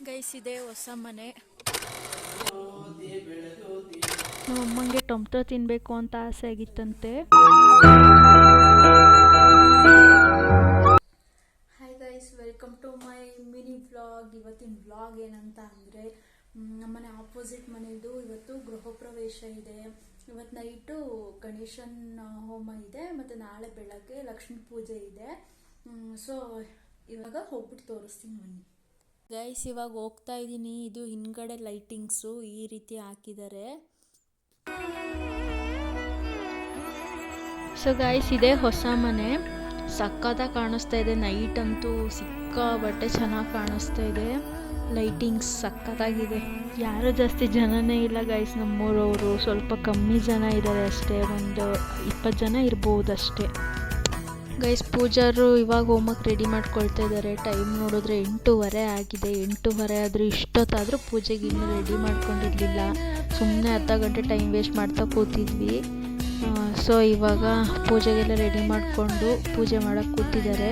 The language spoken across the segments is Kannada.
ಗೈಸ್ ಇದೆ ಹೊಸ ಮನೆ. ನಮ್ಮಮ್ಮಂಗೆ ಟೊಮ್ಟೊ ತಿನ್ನಬೇಕು ಅಂತ ಆಸೆ ಆಗಿತ್ತಂತೆ. Hi guys, welcome to my mini vlog. ಇವತ್ತಿನ ವ್ಲಾಗ್ ಏನಂತ ಅಂದರೆ, ನಮ್ಮನೆ ಆಪೋಸಿಟ್ ಮನೆಯದು ಇವತ್ತು ಗೃಹ ಪ್ರವೇಶ ಇದೆ. ಇವತ್ತು ನೈಟು ಗಣೇಶನ್ ಹೋಮ ಇದೆ ಮತ್ತು ನಾಳೆ ಬೆಳಗ್ಗೆ ಲಕ್ಷ್ಮೀ ಪೂಜೆ ಇದೆ. ಸೊ ಇವಾಗ ಹೋಗ್ಬಿಟ್ಟು ತೋರಿಸ್ತೀನಿ ಬನ್ನಿ ಗೈಸ್. ಇವಾಗ ಹೋಗ್ತಾ ಇದ್ದೀನಿ. ಇದು ಹಿಂದ್ಗಡೆ ಲೈಟಿಂಗ್ಸು ಈ ರೀತಿ ಹಾಕಿದ್ದಾರೆ. ಸೊ ಗೈಸ್, ಇದೇ ಹೊಸ ಮನೆ. ಸಕ್ಕತ್ತಾಗಿ ಕಾಣಿಸ್ತಾ ಇದೆ. ನೈಟ್ ಅಂತೂ ಸಿಕ್ಕಾಬಟ್ಟೆ ಚೆನ್ನಾಗಿ ಕಾಣಿಸ್ತಾ ಇದೆ. ಲೈಟಿಂಗ್ಸ್ ಸಕ್ಕತ್ತಾಗಿದೆ. ಯಾರು ಜಾಸ್ತಿ ಜನನೇ ಇಲ್ಲ ಗೈಸ್. ನಮ್ಮೂರವರು ಸ್ವಲ್ಪ ಕಮ್ಮಿ ಜನ ಇದ್ದಾರೆ ಅಷ್ಟೇ. ಒಂದು 20 ಜನ ಇರ್ಬೋದು ಅಷ್ಟೇ ಗೈಸ್. ಪೂಜಾರು ಇವಾಗ ಹೋಮಕ್ಕೆ ರೆಡಿ ಮಾಡ್ಕೊಳ್ತಾ ಇದ್ದಾರೆ. ಟೈಮ್ ನೋಡಿದ್ರೆ 8:30 ಆಗಿದೆ. 8:30 ಆದರೂ ಇಷ್ಟೊತ್ತಾದರೂ ಪೂಜೆಗೆ ಇನ್ನೂ ರೆಡಿ ಮಾಡ್ಕೊಂಡಿರಲಿಲ್ಲ. ಸುಮ್ಮನೆ ಅರ್ಧ ಗಂಟೆ ಟೈಮ್ ವೇಸ್ಟ್ ಮಾಡ್ತಾ ಕೂತಿದ್ವಿ. ಸೊ ಇವಾಗ ಪೂಜೆಗೆಲ್ಲ ರೆಡಿ ಮಾಡಿಕೊಂಡು ಪೂಜೆ ಮಾಡೋಕ್ಕೆ ಕೂತಿದ್ದಾರೆ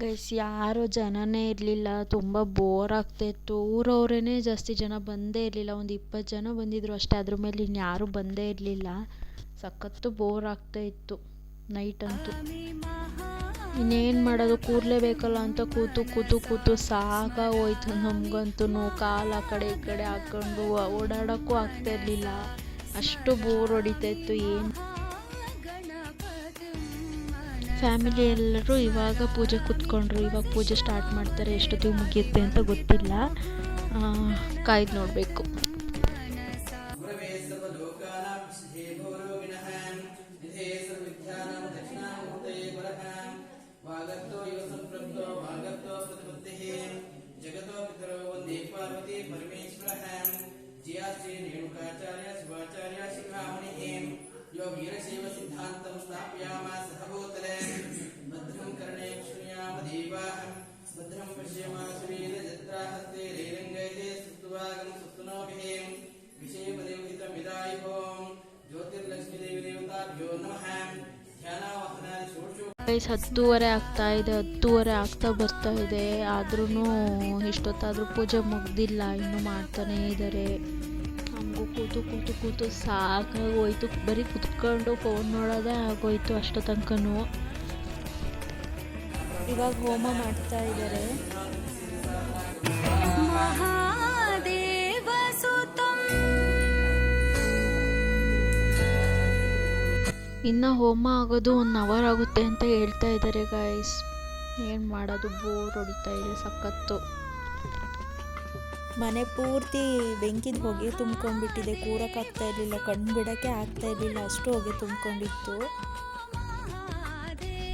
ಗೈಸ್. ಯಾರೂ ಜನನೇ ಇರಲಿಲ್ಲ. ತುಂಬ ಬೋರ್ ಆಗ್ತಾಯಿತ್ತು. ಊರವರೇ ಜಾಸ್ತಿ ಜನ ಬಂದೇ ಇರಲಿಲ್ಲ. ಒಂದು 20 ಜನ ಬಂದಿದ್ರು ಅಷ್ಟೇ. ಅದ್ರ ಮೇಲೆ ಇನ್ಯಾರೂ ಬಂದೇ ಇರಲಿಲ್ಲ. ಸಖತ್ತು ಬೋರ್ ಆಗ್ತಾಯಿತ್ತು ನೈಟ್ ಅಂತೂ. ಇನ್ನೇನು ಮಾಡೋದು, ಕೂರಲೇಬೇಕಲ್ಲ ಅಂತ ಕೂತು ಸಾಕಾಗೋಯ್ತು ನಮಗಂತೂ. ಕಾಲು ಆ ಕಡೆ ಈ ಕಡೆ ಹಾಕ್ಕೊಂಡು ಓಡಾಡೋಕ್ಕೂ ಆಗ್ತಾ ಇರಲಿಲ್ಲ. ಅಷ್ಟು ಬೋರ್ ಹೊಡಿತಾಯಿತ್ತು. ಏನು ಫ್ಯಾಮಿಲಿ ಎಲ್ಲರೂ ಇವಾಗ ಪೂಜೆ ಕೂತ್ಕೊಂಡ್ರು. ಇವಾಗ ಪೂಜೆ ಸ್ಟಾರ್ಟ್ ಮಾಡ್ತಾರೆ. ಎಷ್ಟೊತ್ತಿಗೆ ಮುಗಿಯುತ್ತೆ ಅಂತ ಗೊತ್ತಿಲ್ಲ. ಕಾಯ್ದು ನೋಡಬೇಕು. वीरशैव सिद्धान्तं स्थापयामास भूतले भद्रं कर्णेषु शृणुयाम देवाः भद्रं पश्येमासुरीरजत्राहस्ते रैरङ्गैते स्तुवागं सुस्तुनोभिः विषयपदेवहितं विदाय ओं ज्योतिर्लक्ष्मीदेवी देवताभ्यो नमः ध्यानावाहनादि षोडशो. 10:30 ಆಗ್ತಾ ಇದೆ. 10:30 ಆಗ್ತಾ ಬರ್ತಾ ಇದೆ. ಆದ್ರೂ ಇಷ್ಟೊತ್ತಾದರೂ ಪೂಜೆ ಮುಗ್ದಿಲ್ಲ. ಇನ್ನೂ ಮಾಡ್ತಾನೇ ಇದ್ದಾರೆ. ಕೂತು ಸಾಕಾಗೋಯ್ತು. ಬರೀ ಕುತ್ಕೊಂಡು ಫೋನ್ ನೋಡೋದೇ ಆಗೋಯ್ತು ಅಷ್ಟೋ ತನಕನೂ. ಇವಾಗ ಹೋಮ ಮಾಡ್ತಾ ಇದ್ದಾರೆ. ಇನ್ನು ಹೋಮ ಆಗೋದು 1 ಅವರ್ ಆಗುತ್ತೆ ಅಂತ ಹೇಳ್ತಾ ಇದ್ದಾರೆ ಗೈಸ್. ಏನು ಮಾಡೋದು, ಬೋರ್ ಹೊಡಿತಾ ಇದೆ ಸಖತ್ತು. ಮನೆ ಪೂರ್ತಿ ಬೆಂಕಿದ ಹೊಗೆ ತುಂಬ್ಕೊಂಡ್ಬಿಟ್ಟಿದೆ. ಕೂರಕ್ಕಾಗ್ತಾ ಇರಲಿಲ್ಲ, ಕಣ್ಣು ಬಿಡೋಕ್ಕೆ ಆಗ್ತಾ ಇರಲಿಲ್ಲ. ಅಷ್ಟು ಹೊಗೆ ತುಂಬ್ಕೊಂಡಿತ್ತು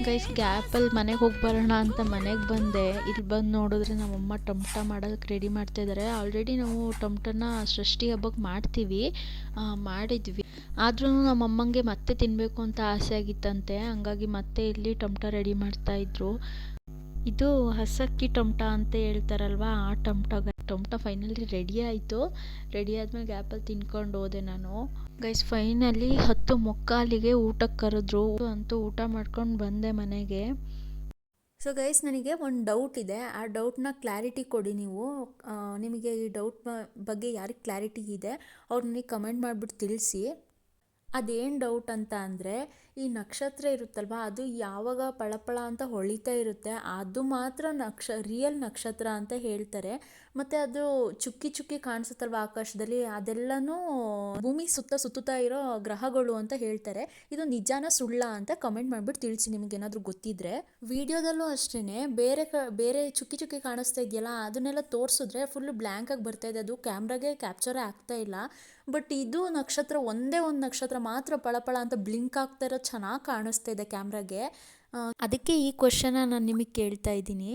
ಗೈಸ್. ಗ್ಯಾಪಲ್ಲಿ ಮನೆಗೆ ಹೋಗಿ ಬರೋಣ ಅಂತ ಮನೆಗೆ ಬಂದೆ. ಇಲ್ಲಿ ಬಂದು ನೋಡಿದ್ರೆ ನಮ್ಮಮ್ಮ ಟೊಮ್ಟ ಮಾಡೋದಕ್ಕೆ ರೆಡಿ ಮಾಡ್ತಾ ಇದ್ದಾರೆ. ಆಲ್ರೆಡಿ ನಾವು ಟೊಮ್ಟನ ಷಷ್ಠಿ ಹಬ್ಬಕ್ಕೆ ಮಾಡಿದ್ವಿ. ಆದ್ರೂ ನಮ್ಮಮ್ಮಂಗೆ ಮತ್ತೆ ತಿನ್ನಬೇಕು ಅಂತ ಆಸೆ ಆಗಿತ್ತಂತೆ. ಹಂಗಾಗಿ ಮತ್ತೆ ಇಲ್ಲಿ ಟೊಮ್ಟ ರೆಡಿ ಮಾಡ್ತಾಯಿದ್ರು. ಇದು ಹಸಕ್ಕಿ ಟೊಮ್ಟ ಅಂತ ಹೇಳ್ತಾರಲ್ವ, ಆ ಟೊಮ್ಟ ಫೈನಲಿ ರೆಡಿ ಆಯಿತು. ರೆಡಿ ಆದಮೇಲೆ ಗ್ಯಾಪಲ್ಲಿ ತಿನ್ಕೊಂಡು ಹೋದೆ ನಾನು ಗೈಸ್. ಫೈನಲಿ 10:45ಗೆ ಊಟಕ್ಕೆ ಕರೆದ್ರು. ಅಂತೂ ಊಟ ಮಾಡ್ಕೊಂಡು ಬಂದೆ ಮನೆಗೆ. ಸೊ ಗೈಸ್, ನನಗೆ ಒಂದು ಡೌಟ್ ಇದೆ. ಆ ಡೌಟ್ನ ಕ್ಲಾರಿಟಿ ಕೊಡಿ ನೀವು. ನಿಮಗೆ ಈ ಡೌಟ್ ಬಗ್ಗೆ ಯಾರಿಗೆ ಕ್ಲಾರಿಟಿ ಇದೆ ಅವ್ರು ನನಗೆ ಕಮೆಂಟ್ ಮಾಡಿಬಿಟ್ಟು ತಿಳಿಸಿ. ಅದೇನು ಡೌಟ್ ಅಂತ ಅಂದರೆ, ಈ ನಕ್ಷತ್ರ ಇರುತ್ತಲ್ವ, ಅದು ಯಾವಾಗ ಪಳಪಳ ಅಂತ ಹೊಳಿತಾ ಇರುತ್ತೆ ಅದು ಮಾತ್ರ ರಿಯಲ್ ನಕ್ಷತ್ರ ಅಂತ ಹೇಳ್ತಾರೆ. ಮತ್ತು ಅದು ಚುಕ್ಕಿ ಕಾಣಿಸುತ್ತಲ್ವ ಆಕಾಶದಲ್ಲಿ, ಅದೆಲ್ಲನೂ ಭೂಮಿ ಸುತ್ತುತ್ತಾ ಇರೋ ಗ್ರಹಗಳು ಅಂತ ಹೇಳ್ತಾರೆ. ಇದು ನಿಜಾನ ಸುಳ್ಳ ಅಂತ ಕಮೆಂಟ್ ಮಾಡಿಬಿಟ್ಟು ತಿಳಿಸಿ ನಿಮಗೇನಾದರೂ ಗೊತ್ತಿದ್ರೆ. ವಿಡಿಯೋದಲ್ಲೂ ಅಷ್ಟೇ ಬೇರೆ ಚುಕ್ಕಿ ಕಾಣಿಸ್ತಾ ಇದೆಯಲ್ಲ, ಅದನ್ನೆಲ್ಲ ತೋರಿಸಿದ್ರೆ ಫುಲ್ ಬ್ಲ್ಯಾಂಕಾಗಿ ಬರ್ತಾ ಇದೆ. ಅದು ಕ್ಯಾಮ್ರಾಗೆ ಕ್ಯಾಪ್ಚರೇ ಆಗ್ತಾ ಇಲ್ಲ. ಬಟ್ ಇದು ನಕ್ಷತ್ರ ಒಂದೇ ಒಂದು ನಕ್ಷತ್ರ ಮಾತ್ರ ಪಳಪಳ ಅಂತ ಬ್ಲಿಂಕ್ ಆಗ್ತಾ ಇರೋದು ಚೆನ್ನಾಗಿ ಕಾಣಿಸ್ತಾ ಇದೆ ಕ್ಯಾಮ್ರಾಗೆ. ಅದಕ್ಕೆ ಈ ಕ್ವೆಶ್ಚನ್ನ ನಾನು ನಿಮಗೆ ಕೇಳ್ತಾ ಇದ್ದೀನಿ.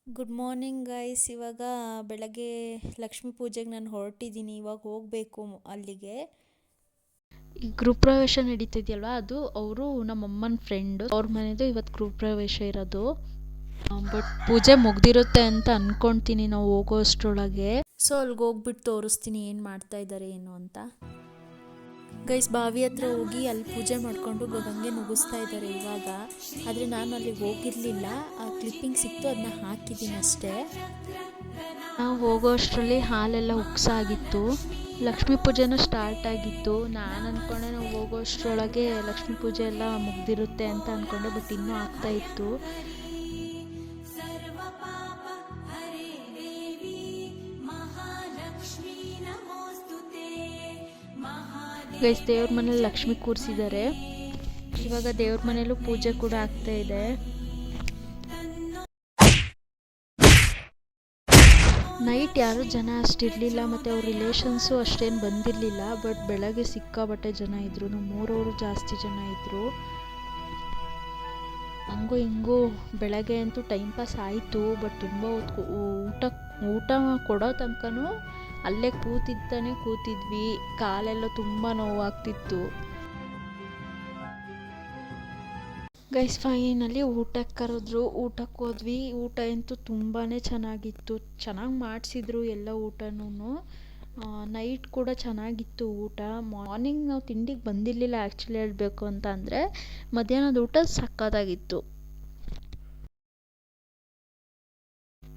Good morning guys. ಇವಾಗ ಬೆಳಗ್ಗೆ ಲಕ್ಷ್ಮೀ ಪೂಜೆಗೆ ನಾನು ಹೊರಟಿದ್ದೀನಿ. ಇವಾಗ ಹೋಗಬೇಕು ಅಲ್ಲಿಗೆ. ಈ ಗೃಹ ಪ್ರವೇಶ ನಡೀತಿದೆಯಲ್ವ, ಅದು ಅವರು ನಮ್ಮಮ್ಮನ ಫ್ರೆಂಡು. ಅವ್ರ ಮನೆದು ಇವತ್ತು ಗೃಹ ಪ್ರವೇಶ ಇರೋದು. ಬಟ್ ಪೂಜೆ ಮುಗ್ದಿರುತ್ತೆ ಅಂತ ಅಂದ್ಕೊಳ್ತೀನಿ ನಾವು ಹೋಗೋ ಅಷ್ಟರೊಳಗೆ. ಸೊ ಅಲ್ಲಿಗೆ ಹೋಗ್ಬಿಟ್ಟು ತೋರಿಸ್ತೀನಿ ಏನು ಮಾಡ್ತಾ ಇದ್ದಾರೆ ಏನು ಅಂತ. ಗೈಸ್ ಬಾವಿ ಹತ್ರ ಹೋಗಿ ಅಲ್ಲಿ ಪೂಜೆ ಮಾಡಿಕೊಂಡು ಗಂಗೆ ನುಗ್ಗಿಸ್ತಾ ಇದ್ದಾರೆ ಇವಾಗ. ಆದರೆ ನಾನು ಅಲ್ಲಿ ಹೋಗಿರಲಿಲ್ಲ, ಆ ಕ್ಲಿಪ್ಪಿಂಗ್ ಸಿಕ್ತು, ಅದನ್ನ ಹಾಕಿದ್ದೀನಿ ಅಷ್ಟೇ. ನಾವು ಹೋಗೋ ಅಷ್ಟರಲ್ಲಿ ಹಾಲೆಲ್ಲ ಉಕ್ಸಾಗಿತ್ತು. ಲಕ್ಷ್ಮೀ ಪೂಜೆನೂ ಸ್ಟಾರ್ಟ್ ಆಗಿತ್ತು. ನಾನು ಅಂದ್ಕೊಂಡೆ ನಾವು ಹೋಗೋ ಅಷ್ಟರೊಳಗೆ ಲಕ್ಷ್ಮೀ ಪೂಜೆ ಎಲ್ಲ ಮುಗ್ದಿರುತ್ತೆ ಅಂತ ಅಂದ್ಕೊಂಡೆ, ಬಟ್ ಇನ್ನೂ ಆಗ್ತಾ ಇತ್ತು. ಗೈಸ್ ದೇವ್ರ ಮನೇಲಿ ಲಕ್ಷ್ಮಿ ಕೂರಿಸಿದ್ದಾರೆ. ಇವಾಗ ದೇವ್ರ ಮನೇಲೂ ಪೂಜೆ ಕೂಡ ಆಗ್ತಾ ಇದೆ. ನೈಟ್ ಯಾರೂ ಜನ ಅಷ್ಟಿರಲಿಲ್ಲ, ಮತ್ತು ಅವ್ರ ರಿಲೇಷನ್ಸು ಅಷ್ಟೇನು ಬಂದಿರಲಿಲ್ಲ. ಬಟ್ ಬೆಳಗ್ಗೆ ಸಿಕ್ಕಾಬಟ್ಟೆ ಜನ ಇದ್ದರು, ನಮ್ಮೂರವರು ಜಾಸ್ತಿ ಜನ ಇದ್ದರು. ಹಂಗೂ ಹಿಂಗೂ ಬೆಳಗ್ಗೆ ಅಂತೂ ಟೈಮ್ ಪಾಸ್ ಆಯಿತು. ಬಟ್ ತುಂಬ ಊಟ ಕೊಡೋ ತನಕನೂ ಅಲ್ಲೇ ಕೂತಿದ್ವಿ. ಕಾಲೆಲ್ಲ ತುಂಬ ನೋವಾಗ್ತಿತ್ತು. ಗೈಸ್ ಫೈನಲಿ ಊಟಕ್ಕೆ ಕರೆದ್ರು, ಊಟಕ್ಕೆ ಹೋದ್ವಿ. ಊಟ ಅಂತೂ ತುಂಬಾ ಚೆನ್ನಾಗಿತ್ತು, ಚೆನ್ನಾಗಿ ಮಾಡಿಸಿದ್ರು ಎಲ್ಲ ಊಟನೂ. ನೈಟ್ ಕೂಡ ಚೆನ್ನಾಗಿತ್ತು ಊಟ. ಮಾರ್ನಿಂಗ್ ನಾವು ತಿಂಡಿಗೆ ಬಂದಿರಲಿಲ್ಲ ಆ್ಯಕ್ಚುಲಿ ಹೇಳಬೇಕು ಅಂತ ಅಂದರೆ. ಮಧ್ಯಾಹ್ನದ ಊಟ ಸಕ್ಕತ್ತಾಗಿತ್ತು.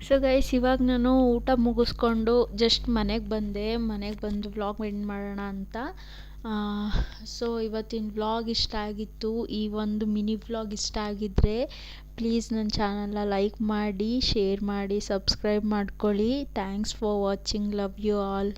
ಸೊ ಗೈಸ್ ಇವಾಗ ನಾನು ಊಟ ಮುಗಿಸ್ಕೊಂಡು ಜಸ್ಟ್ ಮನೆಗೆ ಬಂದು ವ್ಲಾಗ್ ಎಂಡ್ ಮಾಡೋಣ ಅಂತ. ಸೊ ಇವತ್ತಿನ ವ್ಲಾಗ್ ಇಷ್ಟ ಆಗಿತ್ತು. ಈ ಒಂದು ಮಿನಿ ವ್ಲಾಗ್ ಇಷ್ಟ ಆಗಿದ್ದರೆ ಪ್ಲೀಸ್ ನನ್ನ ಚಾನಲ್ನ ಲೈಕ್ ಮಾಡಿ, ಶೇರ್ ಮಾಡಿ, ಸಬ್ಸ್ಕ್ರೈಬ್ ಮಾಡ್ಕೊಳ್ಳಿ. Thanks for watching. Love you all.